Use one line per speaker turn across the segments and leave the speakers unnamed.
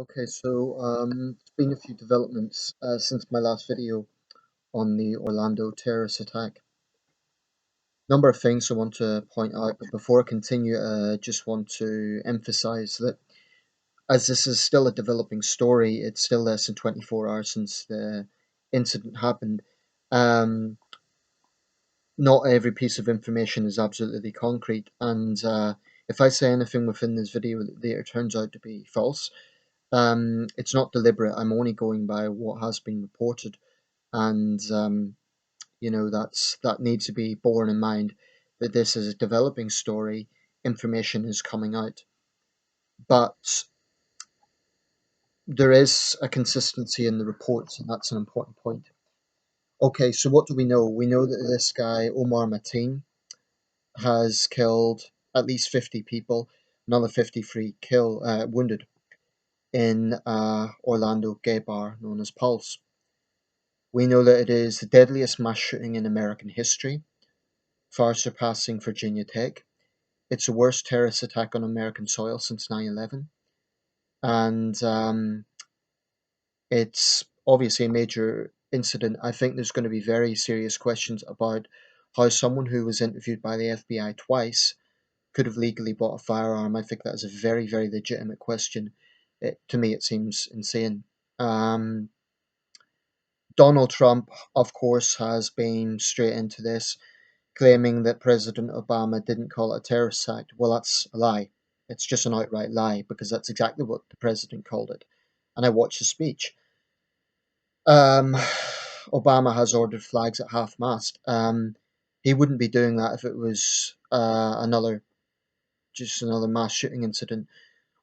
Okay, so it's been a few developments since my last video on the Orlando terrorist attack. Number of things I want to point out, but before I continue, I just want to emphasize that as this is still a developing story, it's still less than 24 hours since the incident happened. Um, Not every piece of information is absolutely concrete, and if I say anything within this video that later turns out to be false, it's not deliberate. I'm only going by what has been reported, and that needs to be borne in mind that this is a developing story. Information is coming out, but there is a consistency in the reports, and that's an important point. Okay, so what do we know? We know that this guy Omar Mateen has killed at least 50 people, another 53 wounded in Orlando gay bar known as Pulse. We know that it is the deadliest mass shooting in American history, far surpassing Virginia Tech. It's the worst terrorist attack on American soil since 9/11. And it's obviously a major incident. I think there's going to be very serious questions about how someone who was interviewed by the FBI twice could have legally bought a firearm. I think that is a very, very legitimate question. To me, it seems insane. Um, Donald Trump, of course, has been straight into this, claiming that President Obama didn't call it a terrorist act. Well, that's a lie. It's just an outright lie because that's exactly what the president called it. And I watched the speech. Um, Obama has ordered flags at half mast. He wouldn't be doing that if it was another mass shooting incident.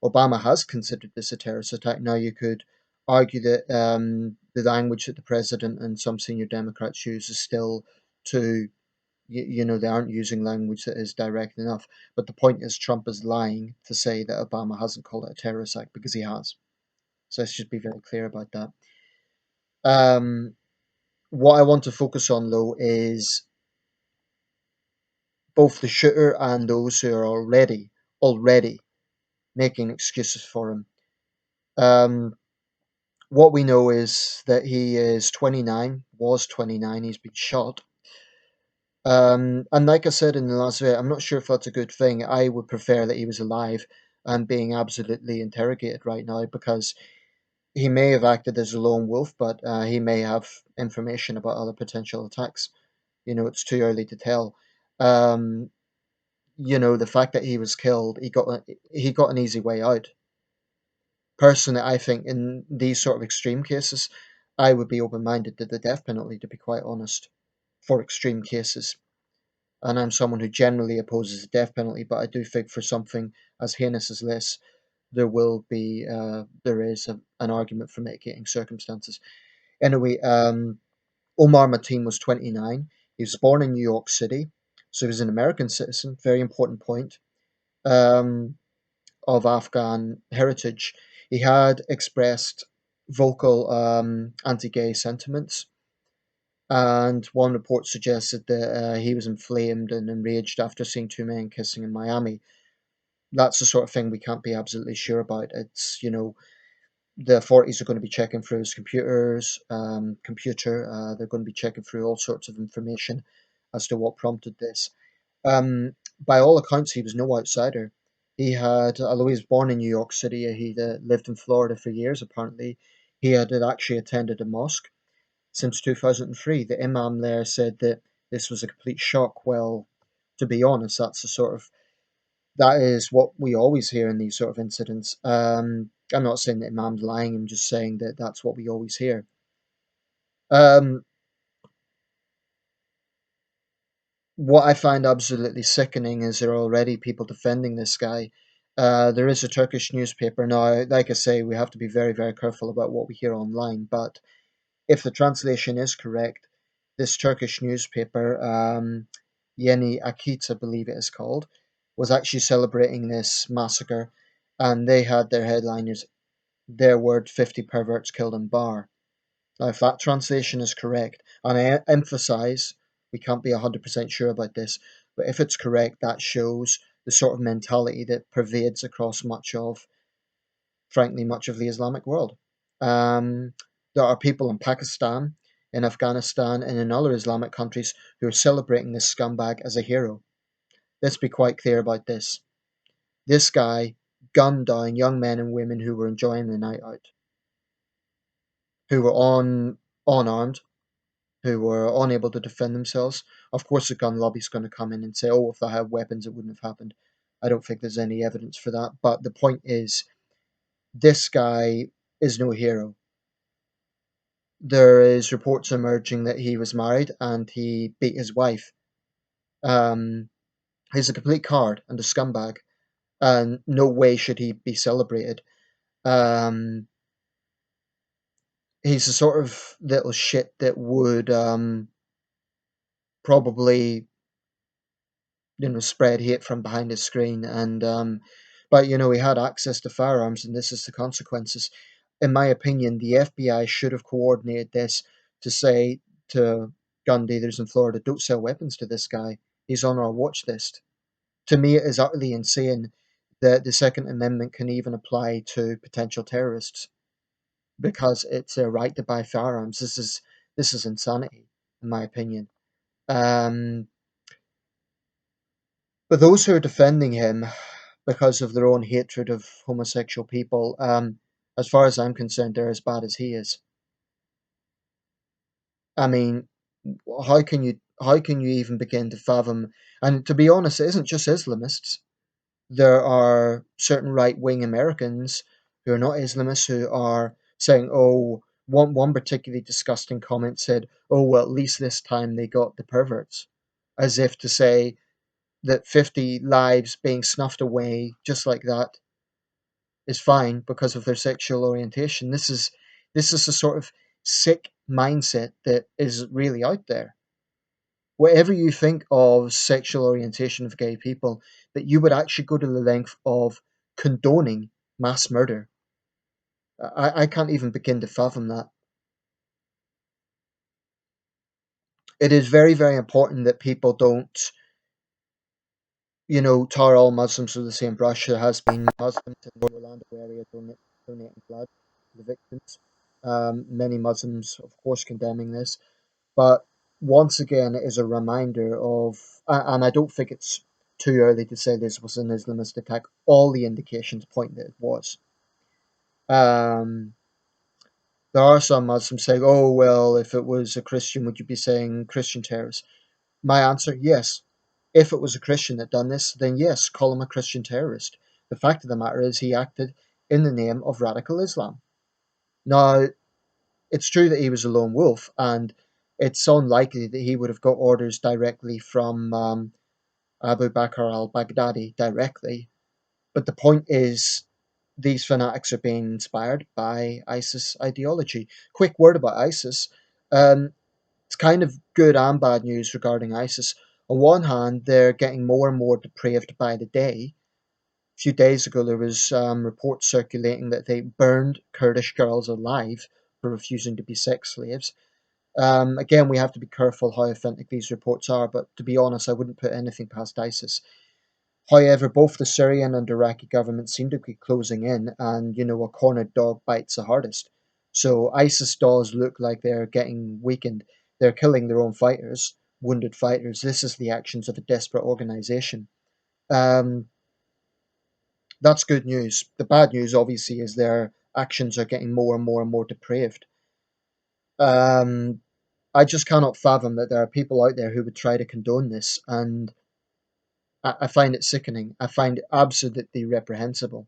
Obama has considered this a terrorist attack. Now, you could argue that the language that the president and some senior Democrats use is still too they aren't using language that is direct enough. But the point is, Trump is lying to say that Obama hasn't called it a terrorist act because he has. So let's just be very clear about that. Um, what I want to focus on, though, is both the shooter and those who are already making excuses for him. Um, what we know is that he is 29, was 29, he's been shot. And like I said in the last video, I'm not sure if that's a good thing. I would prefer that he was alive and being absolutely interrogated right now because he may have acted as a lone wolf, but he may have information about other potential attacks. It's too early to tell. Um, the fact that he was killed, he got an easy way out. Personally, I think in these sort of extreme cases, I would be open-minded to the death penalty, to be quite honest, for extreme cases. And I'm someone who generally opposes the death penalty, but I do think for something as heinous as this, there is an argument for mitigating circumstances. Anyway, Omar Mateen was 29. He was born in New York City, so he was an American citizen. Very important point. Um, of Afghan heritage. He had expressed vocal anti-gay sentiments, and one report suggested that he was inflamed and enraged after seeing two men kissing in Miami. That's the sort of thing we can't be absolutely sure about. The authorities are going to be checking through his computer. They're going to be checking through all sorts of information as to what prompted this. By all accounts, he was no outsider. Although he was born in New York City, he lived in Florida for years. Apparently, he had actually attended a mosque since 2003. The imam there said that this was a complete shock. Well, to be honest, that is what we always hear in these sort of incidents. I'm not saying that imam's lying. I'm just saying that that's what we always hear. Um, what I find absolutely sickening is there are already people defending this guy. There is a Turkish newspaper now. Like I say, we have to be very, very careful about what we hear online. But if the translation is correct, this Turkish newspaper, Yeni Akit, I believe it is called, was actually celebrating this massacre, and they had their headliners, "Their word: 50 perverts killed in bar." Now, if that translation is correct, and I emphasize we can't be 100% sure about this, but if it's correct, that shows the sort of mentality that pervades across much of frankly, much of the Islamic world. Um, there are people in Pakistan, in Afghanistan, and in other Islamic countries who are celebrating this scumbag as a hero. Let's be quite clear about this. This guy gunned down young men and women who were enjoying the night out, who were unarmed, who were unable to defend themselves. Of course, the gun lobby's going to come in and say, "Oh, if they had weapons, it wouldn't have happened." I don't think there's any evidence for that. But the point is, this guy is no hero. There is reports emerging that he was married and he beat his wife. Um, he's a complete coward and a scumbag, and no way should he be celebrated. Um, he's the sort of little shit that would probably spread hate from behind his screen. And but he had access to firearms, and this is the consequences. In my opinion, the FBI should have coordinated this to say to gun dealers in Florida, don't sell weapons to this guy. He's on our watch list. To me, it is utterly insane that the Second Amendment can even apply to potential terrorists because it's their right to buy firearms. This is insanity, in my opinion. Um, but those who are defending him because of their own hatred of homosexual people, as far as I'm concerned, they're as bad as he is. I mean, how can you even begin to fathom? And to be honest, it isn't just Islamists. There are certain right-wing Americans who are not Islamists who are saying, "Oh, one particularly disgusting comment said, oh well, at least this time they got the perverts," as if to say that 50 lives being snuffed away just like that is fine because of their sexual orientation. This is a sort of sick mindset that is really out there. Whatever you think of sexual orientation of gay people, that you would actually go to the length of condoning mass murder. I can't even begin to fathom that. It is very, very important that people don't, tar all Muslims with the same brush. There has been Muslims in the Orlando area donating blood to the victims. Many Muslims, of course, condemning this. But once again, it is a reminder of, and I don't think it's too early to say this was an Islamist attack. All the indications point that it was. Um, there are some Muslims saying, "Oh well, if it was a Christian, would you be saying Christian terrorist?" My answer, yes. If it was a Christian that done this, then yes, call him a Christian terrorist. The fact of the matter is, he acted in the name of radical Islam. Now, it's true that he was a lone wolf, and it's unlikely that he would have got orders directly from Abu Bakr al-Baghdadi directly. But the point is, these fanatics are being inspired by ISIS ideology. Quick word about ISIS. Um, it's kind of good and bad news regarding ISIS. On one hand, they're getting more and more depraved by the day. A few days ago, there was reports circulating that they burned Kurdish girls alive for refusing to be sex slaves. Again, we have to be careful how authentic these reports are, but to be honest, I wouldn't put anything past ISIS. However, both the Syrian and Iraqi governments seem to be closing in, and a cornered dog bites the hardest. So ISIS does look like they're getting weakened. They're killing their own fighters, wounded fighters. This is the actions of a desperate organization. Um, that's good news. The bad news, obviously, is their actions are getting more and more and more depraved. Um, I just cannot fathom that there are people out there who would try to condone this, and I find it sickening. I find it absolutely reprehensible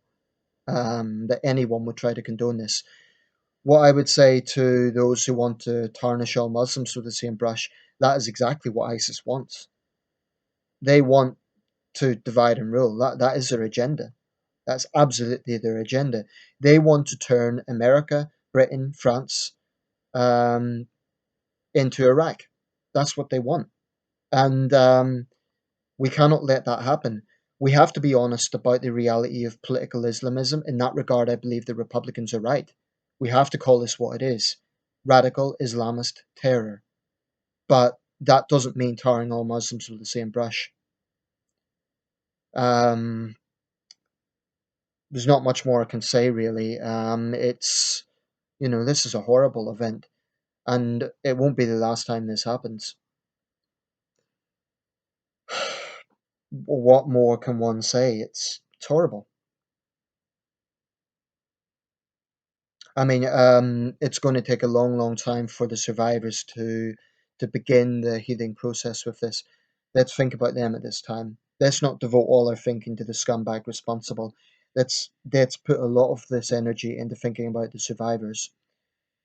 that anyone would try to condone this. What I would say to those who want to tarnish all Muslims with the same brush, that is exactly what ISIS wants. They want to divide and rule. That is their agenda. That's absolutely their agenda. They want to turn America, Britain, France um, into Iraq. That's what they want. And we cannot let that happen. We have to be honest about the reality of political Islamism. In that regard, I believe the Republicans are right. We have to call this what it is: radical Islamist terror. But that doesn't mean tarring all Muslims with the same brush. Um, There's not much more I can say really. It's this is a horrible event, and it won't be the last time this happens. What more can one say? It's horrible. I mean, it's going to take a long, long time for the survivors to begin the healing process with this. Let's think about them at this time. Let's not devote all our thinking to the scumbag responsible. Let's put a lot of this energy into thinking about the survivors.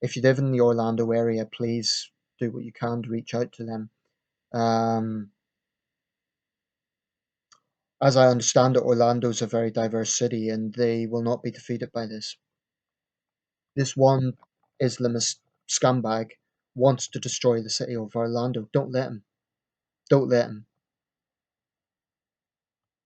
If you live in the Orlando area, please do what you can to reach out to them. Um, as I understand it, Orlando's a very diverse city, and they will not be defeated by this. This one Islamist scumbag wants to destroy the city of Orlando. Don't let him. Don't let him.